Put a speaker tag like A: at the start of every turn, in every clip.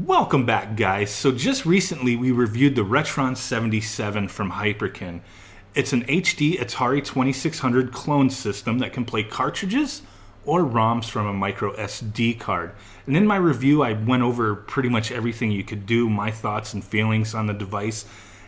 A: Welcome back, guys. So just recently we reviewed the Retron 77 from Hyperkin. It's an HD Atari 2600 clone system that can play cartridges or ROMs from a micro SD card. And in my review I went over pretty much everything you could do, my thoughts and feelings on the device,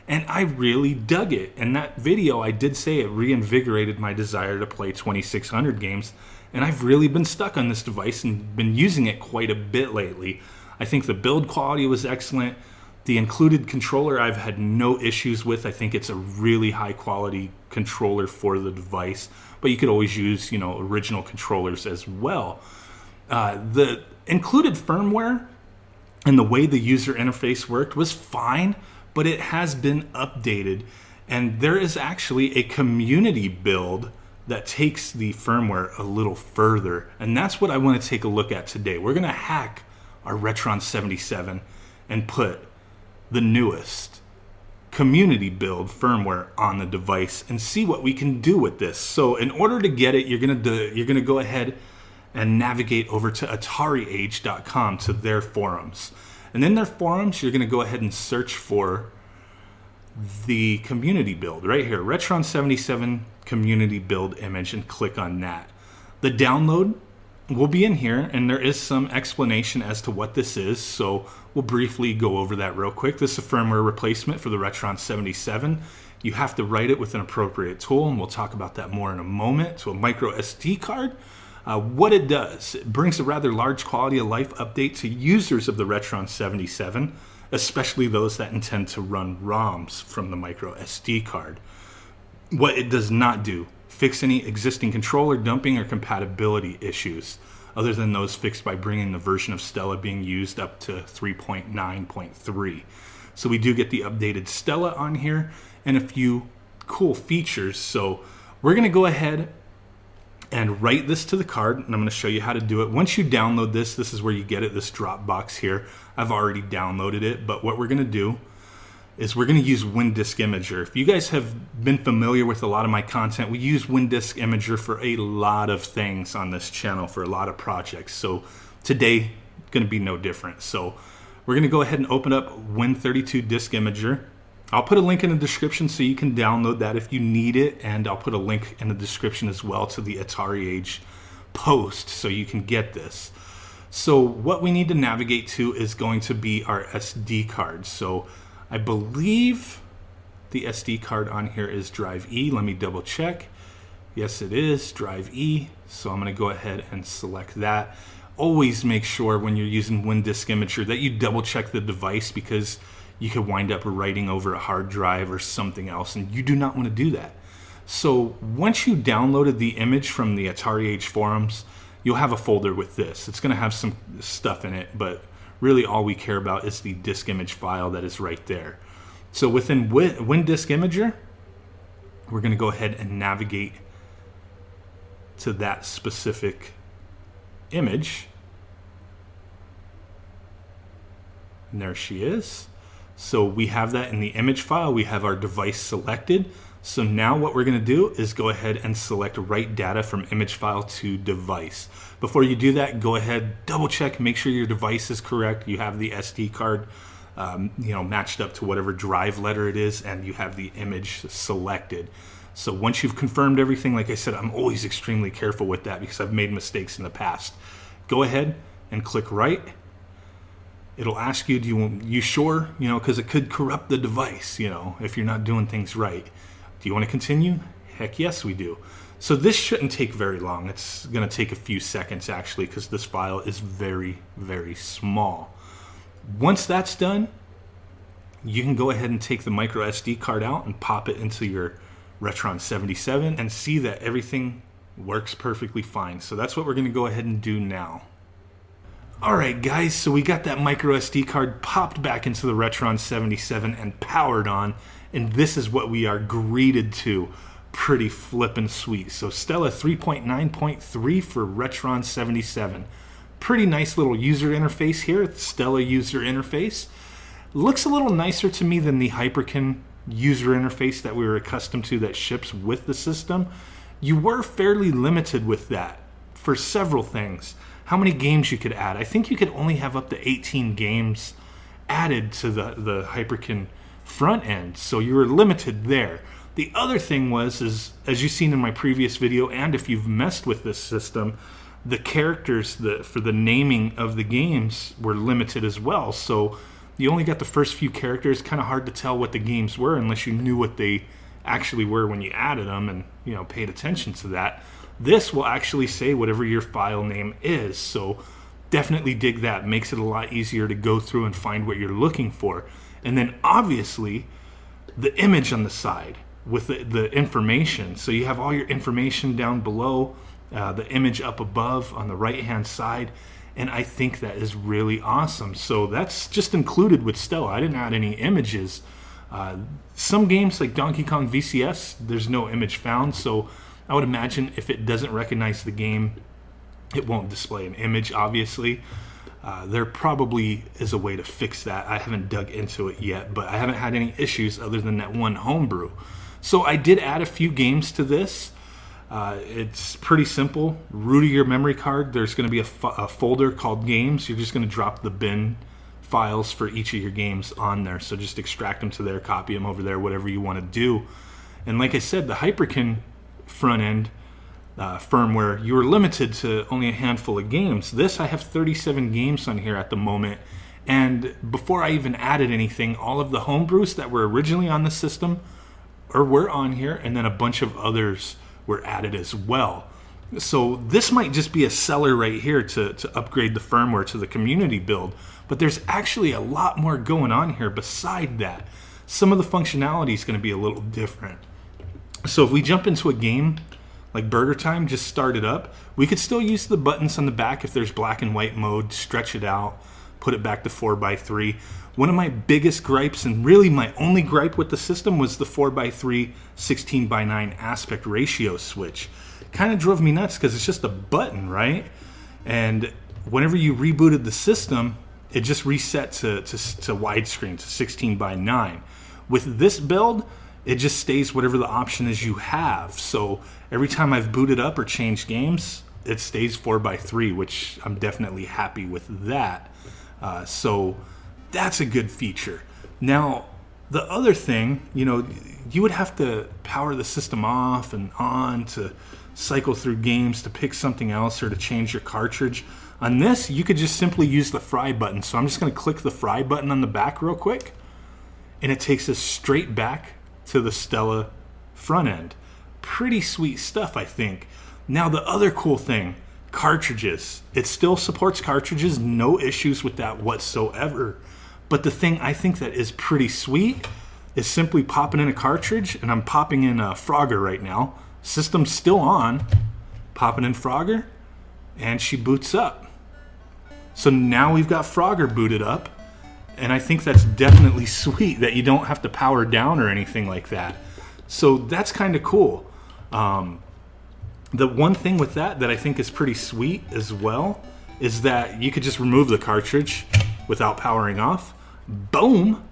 A: and I really dug it. In that video I did say it reinvigorated my desire to play 2600 games, and I've really been stuck on this device and been using it quite a bit lately. I think the build quality was excellent. The included controller I've had no issues with. I think it's a really high quality controller for the device, but you could always use, original controllers as well. The included firmware and the way the user interface worked was fine, but it has been updated, and there is actually a community build that takes the firmware a little further, and that's what I want to take a look at today. We're going to hack our Retron 77 and put the newest community build firmware on the device and see what we can do with this. So in order to get it, you're gonna go ahead and navigate over to AtariAge.com to their forums. And in their forums, you're gonna go ahead and search for the community build right here, Retron 77 community build image, and click on that. The download will be in here, and there is some explanation as to what this is, so we'll briefly go over that real quick. This is a firmware replacement for the Retron 77. You have to write it with an appropriate tool, and we'll talk about that more in a moment, to a micro SD card. What it does, it brings a rather large quality of life update to users of the Retron 77, especially those that intend to run ROMs from the micro SD card. What it does not do: fix any existing controller dumping or compatibility issues, other than those fixed by bringing the version of Stella being used up to 3.9.3. So we do get the updated Stella on here and a few cool features. So we're going to go ahead and write this to the card, and I'm going to show you how to do it. Once you download this, this is where you get it, this Dropbox here. I've already downloaded it, but what we're going to do is we're going to use WinDisk Imager. If you guys have been familiar with a lot of my content, we use WinDisk Imager for a lot of things on this channel, for a lot of projects. So today, going to be no different. So we're going to go ahead and open up Win32 Disk Imager. I'll put a link in the description so you can download that if you need it, and I'll put a link in the description as well to the Atari Age post so you can get this. So what we need to navigate to is going to be our SD card. So I believe the SD card on here is drive E. Let me double check. Yes, it is drive E. So I'm going to go ahead and select that. Always make sure when you're using WinDisk Imager that you double check the device, because you could wind up writing over a hard drive or something else, and you do not want to do that. So once you downloaded the image from the Atari Age forums, you'll have a folder with this. It's going to have some stuff in it, but really all we care about is the disk image file that is right there. So within WinDisk Imager, we're going to go ahead and navigate to that specific image. And there she is. So we have that in the image file. We have our device selected. So now what we're going to do is go ahead and select write data from image file to device. Before you do that, go ahead, double check, make sure your device is correct. You have the SD card matched up to whatever drive letter it is, and you have the image selected. So once you've confirmed everything, like I said, I'm always extremely careful with that because I've made mistakes in the past. Go ahead and click write. It'll ask you, you sure? Because it could corrupt the device, if you're not doing things right. Do you want to continue? Heck yes, we do. So this shouldn't take very long. It's going to take a few seconds, actually, because this file is very, very small. Once that's done, you can go ahead and take the micro SD card out and pop it into your Retron 77 and see that everything works perfectly fine. So that's what we're going to go ahead and do now. Alright guys, so we got that micro SD card popped back into the Retron 77 and powered on, and this is what we are greeted to. Pretty flippin' sweet. So Stella 3.9.3 for Retron 77. Pretty nice little user interface here, the Stella user interface. Looks a little nicer to me than the Hyperkin user interface that we were accustomed to that ships with the system. You were fairly limited with that for several things. how many games you could add. I think you could only have up to 18 games added to the Hyperkin front end, so you were limited there. The other thing is, as you've seen in my previous video, and if you've messed with this system, the characters for the naming of the games were limited as well. So you only got the first few characters. Kind of hard to tell what the games were unless you knew what they actually were when you added them and paid attention to that. This will actually say whatever your file name is. So definitely dig that. Makes it a lot easier to go through and find what you're looking for. And then obviously the image on the side with the information. So you have all your information down below, the image up above on the right hand side, and I think that is really awesome. So that's just included with Stella. I didn't add any images. Some games like Donkey Kong VCS, there's no image found, so I would imagine if it doesn't recognize the game, it won't display an image, obviously. There probably is a way to fix that. I haven't dug into it yet, but I haven't had any issues other than that one homebrew. So I did add a few games to this. It's pretty simple. Root of your memory card, there's going to be a folder called games. You're just going to drop the bin files for each of your games on there. So just extract them to there, copy them over there, whatever you want to do. And like I said, the Hyperkin front end firmware, you were limited to only a handful of games. This, I have 37 games on here at the moment. And before I even added anything, all of the homebrews that were originally on the system were on here, and then a bunch of others were added as well. So this might just be a seller right here to upgrade the firmware to the community build, but there's actually a lot more going on here beside that. Some of the functionality is going to be a little different. So if we jump into a game like Burger Time, just start it up, we could still use the buttons on the back if there's black and white mode, stretch it out, put it back to 4:3. One of my biggest gripes, and really my only gripe with the system, was the 4:3 16:9 aspect ratio switch. Kind of drove me nuts because it's just a button, right? And whenever you rebooted the system, it just reset to widescreen, to 16:9. With this build, it just stays whatever the option is you have. So every time I've booted up or changed games, it stays 4:3, which I'm definitely happy with that. So that's a good feature. Now, the other thing, you would have to power the system off and on to cycle through games to pick something else or to change your cartridge. On this, you could just simply use the fry button. So I'm just going to click the fry button on the back real quick, and it takes us straight back to the Stella front end. Pretty sweet stuff, I think. Now, the other cool thing, cartridges. It still supports cartridges, no issues with that whatsoever. But the thing I think that is pretty sweet is simply popping in a cartridge, and I'm popping in Frogger right now. System's still on, popping in Frogger, and she boots up. So now we've got Frogger booted up, and I think that's definitely sweet that you don't have to power down or anything like that. So that's kind of cool. The one thing with that I think is pretty sweet as well is that you could just remove the cartridge without powering off. Boom!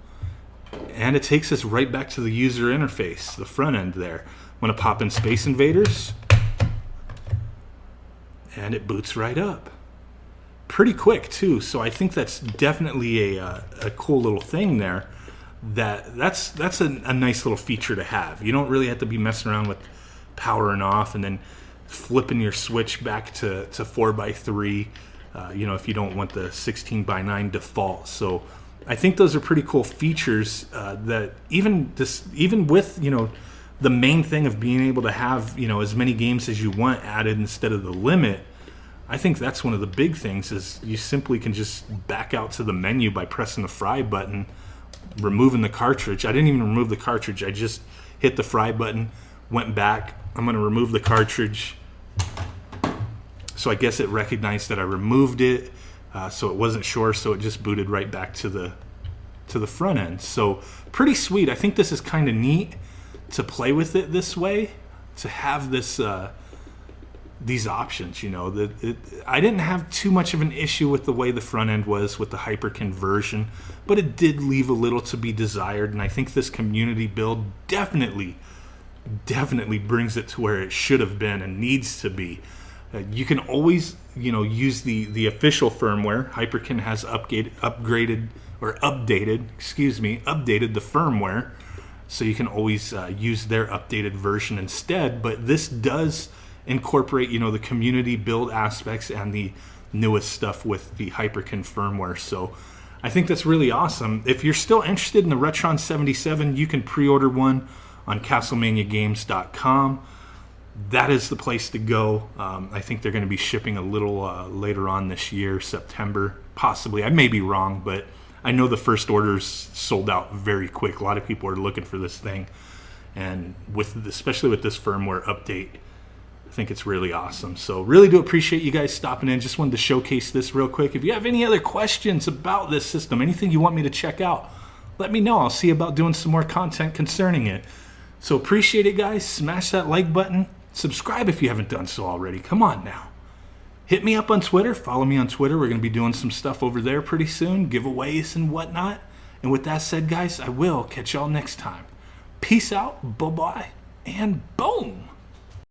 A: And it takes us right back to the user interface, the front end there. I'm going to pop in Space Invaders, and it boots right up. Pretty quick, too, so I think that's definitely a cool little thing there. That's a nice little feature to have. You don't really have to be messing around with powering off and then flipping your switch back to 4:3, if you don't want the 16:9 default. So I think those are pretty cool features that even with the main thing of being able to have as many games as you want added instead of the limit. I think that's one of the big things is you simply can just back out to the menu by pressing the fry button, removing the cartridge. I didn't even remove the cartridge. I just hit the fry button, went back. I'm going to remove the cartridge. So I guess it recognized that I removed it, so it wasn't sure, so it just booted right back to the front end. So pretty sweet. I think this is kind of neat to play with it this way, to have this these options. I didn't have too much of an issue with the way the front end was with the Hyperkin version, but it did leave a little to be desired, and I think this community build definitely brings it to where it should have been and needs to be. You can always, use the official firmware. Hyperkin has updated the firmware, so you can always use their updated version instead. But this does incorporate, the community build aspects and the newest stuff with the Hyperkin firmware. So I think that's really awesome. If you're still interested in the Retron 77, you can pre-order one on CastlemaniaGames.com. That is the place to go. I think they're going to be shipping a little later on this year, September, possibly. I may be wrong, but I know the first orders sold out very quick. A lot of people are looking for this thing, and especially with this firmware update, I think it's really awesome. So really do appreciate you guys stopping in. Just wanted to showcase this real quick. If you have any other questions about this system, anything you want me to check out, let me know. I'll see about doing some more content concerning it. So appreciate it, guys. Smash that like button. Subscribe if you haven't done so already. Come on now. Hit me up on Twitter. Follow me on Twitter. We're going to be doing some stuff over there pretty soon, giveaways and whatnot. And with that said, guys, I will catch y'all next time. Peace out, bye-bye, and boom!